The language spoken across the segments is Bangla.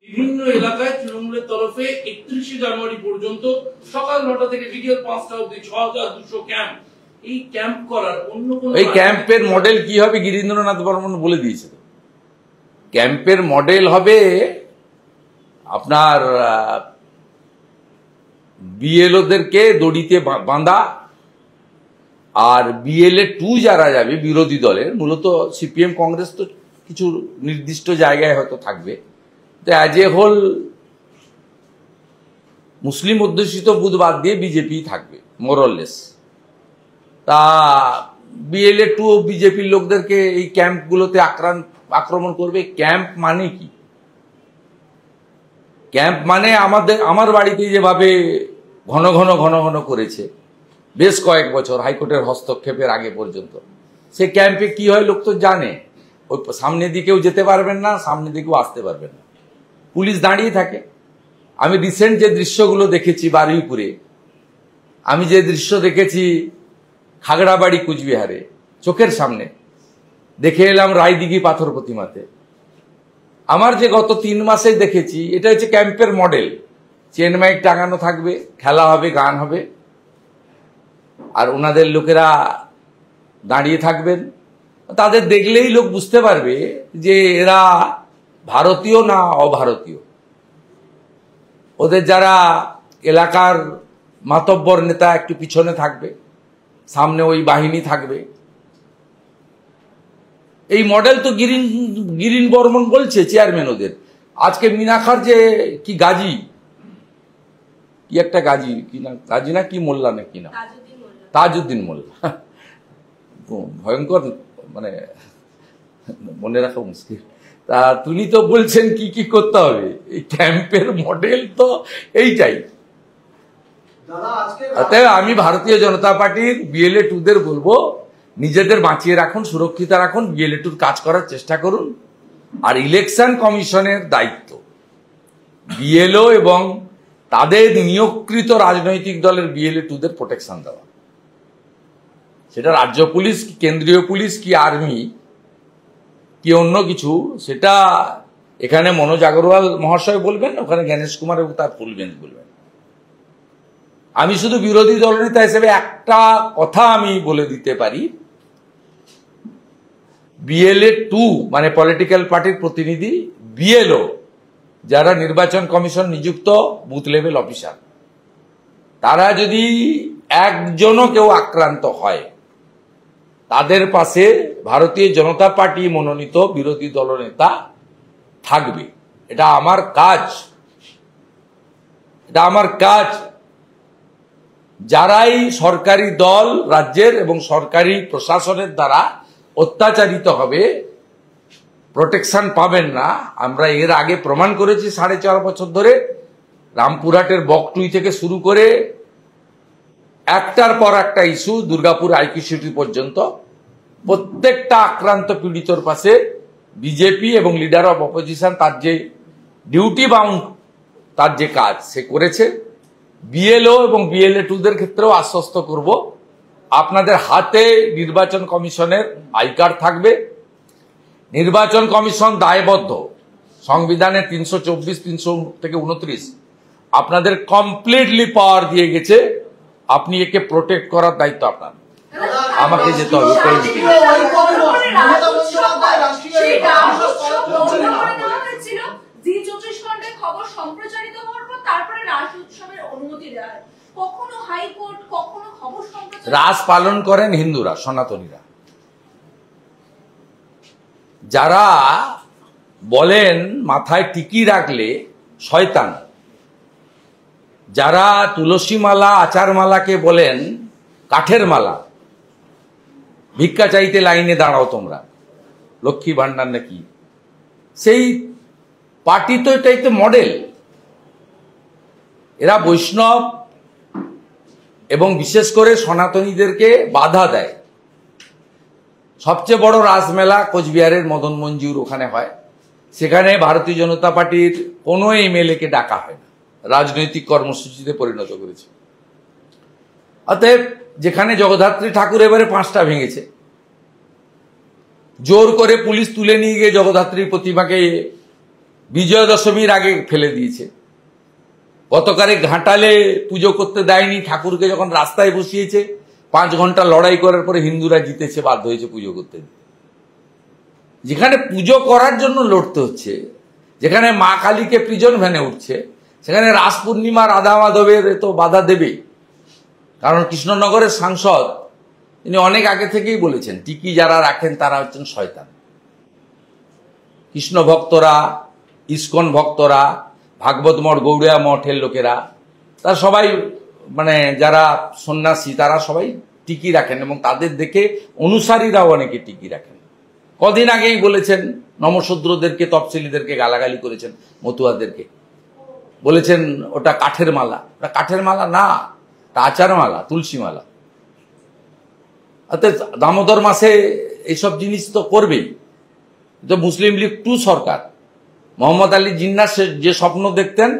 বিভিন্ন এলাকায় তৃণমূলের তরফে 31শে জানুয়ারি পর্যন্ত সকাল 9টা থেকে বিকেল 5টা অবধি 6200 ক্যাম্প। এই ক্যাম্প করার অন্য কোনো এই ক্যাম্পের মডেল কি হবে গিরীন্দ্রনাথ বর্মন বলে দিয়েছে। ক্যাম্পের মডেল হবে আপনার বিএলওদেরকে দড়িতে বাঁধা, আর বিএলএ 2 যারা যাবে বিরোধী দলের, মূলত সিপিএম কংগ্রেস তো কিছু নির্দিষ্ট জায়গায় হয়তো থাকবে, তো অ্যাজ এ হোল মুসলিম অধ্যুষিত বুথ বাদ দিয়ে বিজেপি থাকবে মোরলেস। তা বিএলএ 2 বিজেপির লোকদেরকে এই ক্যাম্পগুলোতে আক্রমণ করবে। ক্যাম্প মানে কি? ক্যাম্প মানে আমার বাড়িতে যেভাবে ঘন ঘন করেছে বেশ কয়েক বছর হাইকোর্টের হস্তক্ষেপের আগে পর্যন্ত, সে ক্যাম্পে কি হয় লোক তো জানে। ওই সামনের দিকেও যেতে পারবেন না, সামনের দিকেও আসতে পারবেন না, পুলিশ দাঁড়িয়ে থাকে। আমি রিসেন্ট যে দৃশ্যগুলো দেখেছি বারুইপুরে, আমি যে দৃশ্য দেখেছি খাগড়াবাড়ি কুচবিহারে, চোখের সামনে দেখে এলাম রায়দিঘি পাথর প্রতিমাতে, আমার যে গত 3 মাসে দেখেছি, এটা হচ্ছে ক্যাম্পের মডেল। চেন মাইক টাঙানো থাকবে, খেলা হবে, গান হবে, আর ওনাদের লোকেরা দাঁড়িয়ে থাকবেন। তাদের দেখলেই লোক বুঝতে পারবে যে এরা ভারতীয় না অভারতীয়। ওদের যারা এলাকার মাতব্বর নেতা একটু পিছনে থাকবে, সামনে ওই বাহিনী থাকবে। এই মডেল তো গিরিন বর্মন বলছে চেয়ারম্যান ওদের। আজকে মিনাখার যে কি গাজী, কি একটা গাজী, কি না গাজী না কি মোল্লা না কি না, তাজউদ্দিন মোল্লা, ভয়ঙ্কর, মানে মনে রাখা মুশকিল। তা তিনি তো বলছেন কি কি করতে হবে। এই ক্যাম্পের মডেল তো এইটাই। আমি ভারতীয় জনতা পার্টির বিএলএ 2দের বলবো, নিজেদের বাঁচিয়ে রাখুন, সুরক্ষিত রাখুন, বিএলএ 2 কাজ করার চেষ্টা করুন। আর ইলেকশন কমিশনের দায়িত্ব বিএলও এবং তাদের নিয়োগকৃত রাজনৈতিক দলের বিএলএ 2দের প্রোটেকশন দেওয়া। সেটা রাজ্য পুলিশ কি কেন্দ্রীয় পুলিশ কি আর্মি কি অন্য কিছু, সেটা এখানে মনোজ আগরওয়াল মহাশয় বলবেন, ওখানে জ্ঞানেশ কুমার এবং তার ফুল বেঞ্চ বলবেন। আমি শুধু বিরোধী দলনেতা হিসেবে একটা কথা আমি বলে দিতে পারি, বিএলএ 2 মানে পলিটিক্যাল পার্টির প্রতিনিধি, বিএলও যারা নির্বাচন কমিশন নিযুক্ত বুথ লেভেল অফিসার, তারা যদি একজনও কেউ আক্রান্ত হয়, তাদের পাশে ভারতীয় জনতা পার্টি মনোনীত বিরোধী দলনেতা থাকবে। এটা আমার কাজ, এটা আমার কাজ। যারাই সরকারি দল রাজ্যের এবং সরকারি প্রশাসনের দ্বারা অত্যাচারিত হবে, প্রোটেকশন পাবেন না। আমরা এর আগে প্রমাণ করেছি 4.5 বছর ধরে, রামপুরহাটের বকটুই থেকে শুরু করে একটার পর একটা ইস্যু, দুর্গাপুর আইকিউসিটি পর্যন্ত, প্রত্যেকটা আক্রান্ত পীড়িতর পাশে বিজেপি এবং লিডার অফ অপোজিশন তার যে ডিউটি বাউন্ড, তার যে কাজ সে করেছে। বিএলও এবং বিএলএ 2দের ক্ষেত্রেও আশ্বস্ত করব, আপনাদের হাতে নির্বাচন কমিশনের আই কার্ড থাকবে। নির্বাচন কমিশন দায়বদ্ধ, সংবিধানের 324, 300 থেকে 29 আপনাদের কমপ্লিটলি পাওয়ার দিয়ে গেছে। আপনি একে প্রোটেক্ট করার দায়িত্ব আপনার। আমাকে যেতে হবে। রাস পালন করেন হিন্দুরা, সনাতনীরা। যারা বলেন মাথায় টিকি রাখলে শয়তান, যারা তুলসী মালা আচার মালাকে বলেন কাঠের মালা, ভিক্ষা চাইতে লাইনে দাঁড়াও তোমরা, লক্ষ্মী ভান্ডার নাকি, সেই পার্টি তো এটাই তো মডেল। এরা বৈষ্ণব এবং বিশেষ করে সনাতনীদেরকে বাধা দেয়। সবচেয়ে বড় রাসমেলা কোচবিহারের মদন মঞ্জুর ওখানে হয়, সেখানে ভারতীয় জনতা পার্টির কোনো এমএলএ কে ডাকা হয় না, রাজনৈতিক কর্মসূচিতে পরিণত করেছে। অতএব যেখানে জগদ্ধাত্রী ঠাকুর এবারে 5টা ভেঙেছে, জোর করে পুলিশ তুলে নিয়ে গিয়ে জগদ্ধাত্রীর প্রতিমাকে বিজয়া দশমীর আগে ফেলে দিয়েছে। গতকালে ঘাটালে পুজো করতে দেয়নি, ঠাকুরকে যখন রাস্তায় বসিয়েছে 5 ঘন্টা লড়াই করার পরে হিন্দুরা জিতেছে, বাধ্য হয়েছে পুজো করতে। যেখানে পুজো করার জন্য লড়তে হচ্ছে, যেখানে মা কালীকে প্রিজন ভ্যানে উঠছে, সেখানে রাস পূর্ণিমা রাধা মাধবের তো বাধা দেবে। কারণ কৃষ্ণনগরের সাংসদ তিনি অনেক আগে থেকেই বলেছেন, টিকি যারা রাখেন তারা হচ্ছেন শয়তান। কৃষ্ণ ভক্তরা, ইস্কন ভক্তরা, ভাগবত মঠ, গৌড়িয়া মঠের লোকেরা, তারা সবাই মানে যারা সন্ন্যাসী তারা সবাই টিকি রাখেন এবং তাদের দেখে অনুসারীরাও অনেকে টিকি রাখেন। কদিন আগেই বলেছেন নমশূদ্রদেরকে, তফসিলিদেরকে গালাগালি করেছেন, মতুয়াদেরকে বলেছেন ওটা কাঠের মালা। ওটা কাঠের মালা না, তা আচার মালা, তুলসী মালা। অর্থাৎ দামোদর মাসে এইসব জিনিস তো করবেই। তো মুসলিম লীগ 2 সরকার, মোহাম্মদ আলী জিন্নাহ যে স্বপ্ন দেখতেন,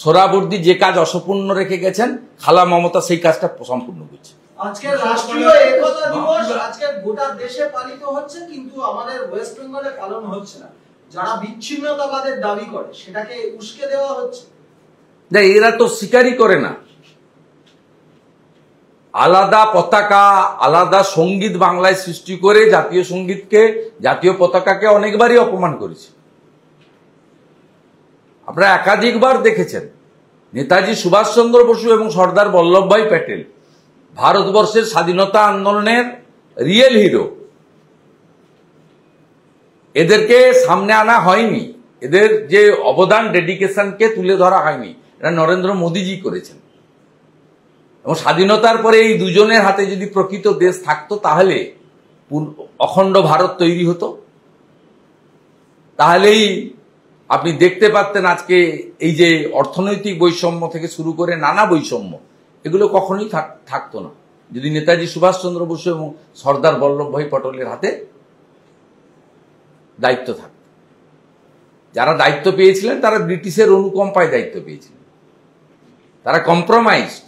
সোহরাবর্দী যে কাজ অসম্পূর্ণ রেখে গেছেন, খালা মমতা সেই কাজটা সম্পূর্ণ করছে। আজকে রাষ্ট্রীয় একতা দিবস আজকে গোটা দেশে পালিত হচ্ছে, কিন্তু আমাদের ওয়েস্ট বেঙ্গলে পালন হচ্ছে না। যারা বিচ্ছিন্নতাবাদের দাবি করে সেটাকে উস্কে দেওয়া হচ্ছে। এরা তো স্বীকারই করে না। আলাদা পতাকা, আলাদা সঙ্গীত বাংলায় সৃষ্টি করে জাতীয় সঙ্গীতকে, জাতীয় পতাকাকে অনেকবারই অপমান করেছে। আপনারা একাধিকবার দেখেছেন নেতাজি সুভাষচন্দ্র বসু এবং সর্দার বল্লভভাই প্যাটেল ভারতবর্ষের স্বাধীনতা আন্দোলনের রিয়েল হিরো। এদেরকে সামনে আনা হয়নি, এদের যে অবদান, ডেডিকেশনকে তুলে ধরা হয়নি। এটা নরেন্দ্র মোদীজি করেছেন। এবং স্বাধীনতার পরে এই দুজনের হাতে যদি প্রকৃত দেশ থাকতো, তাহলে অখণ্ড ভারত তৈরি হতো। তাহলেই আপনি দেখতে পারতেন আজকে এই যে অর্থনৈতিক বৈষম্য থেকে শুরু করে নানা বৈষম্য, এগুলো কখনোই থাকতো না যদি নেতাজি সুভাষচন্দ্র বসু এবং সর্দার বল্লভভাই পটেলের হাতে দায়িত্ব থাকত। যারা দায়িত্ব পেয়েছিলেন তারা ব্রিটিশের অনুকম্পায় দায়িত্ব পেয়েছিলেন, তারা কম্প্রোমাইজড,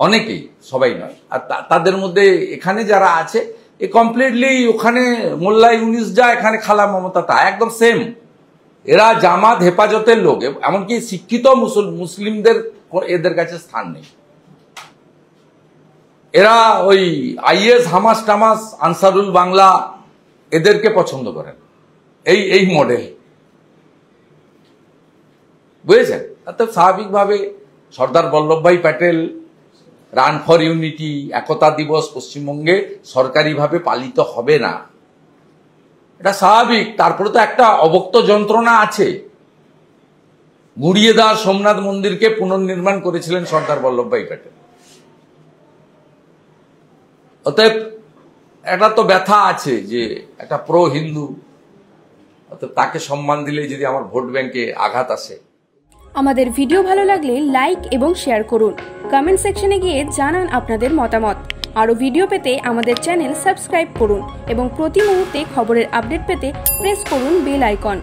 অনেকেই, সবাই নয়। আর তাদের মধ্যে এখানে যারা আছে এ কমপ্লিটলি, ওখানে মোল্লা ইউনিস যা, এখানে খালা মমতা তা, একদম সেম। এরা জামাত হেফাজতের লোক, এমনকি শিক্ষিত মুসলিমদের এদের কাছে স্থান নেই। এরা ওই আইএস, হামাস টামাস, আনসারুল বাংলা এদেরকে পছন্দ করেন, এই মডেল, বুঝেছেন? অর্থাৎ স্বাভাবিকভাবে Sardar Vallabhbhai Patel, run for unity, একতা দিবস পশ্চিমবঙ্গে সরকারিভাবে পালিত হবে না, এটা স্বাভাবিক। তারপরে তো একটা অবক্ত যন্ত্রণা আছে। গুড়িয়ে দেওয়া সোমনাথ মন্দিরকে পুনর্নির্মাণ করেছিলেন সর্দার বল্লভভাই প্যাটেল। অতএব একটা তো ব্যথা আছে যে একটা প্রো হিন্দু, অতএব তাকে সম্মান দিলে যদি আমার ভোট ব্যাংকে আঘাত আসে। আমাদের ভিডিও ভালো লাগলে লাইক এবং শেয়ার করুন। কমেন্ট সেকশনে গিয়ে জানান আপনাদের মতামত। আরও ভিডিও পেতে আমাদের চ্যানেল সাবস্ক্রাইব করুন এবং প্রতি মুহূর্তে খবরের আপডেট পেতে প্রেস করুন বেল আইকন।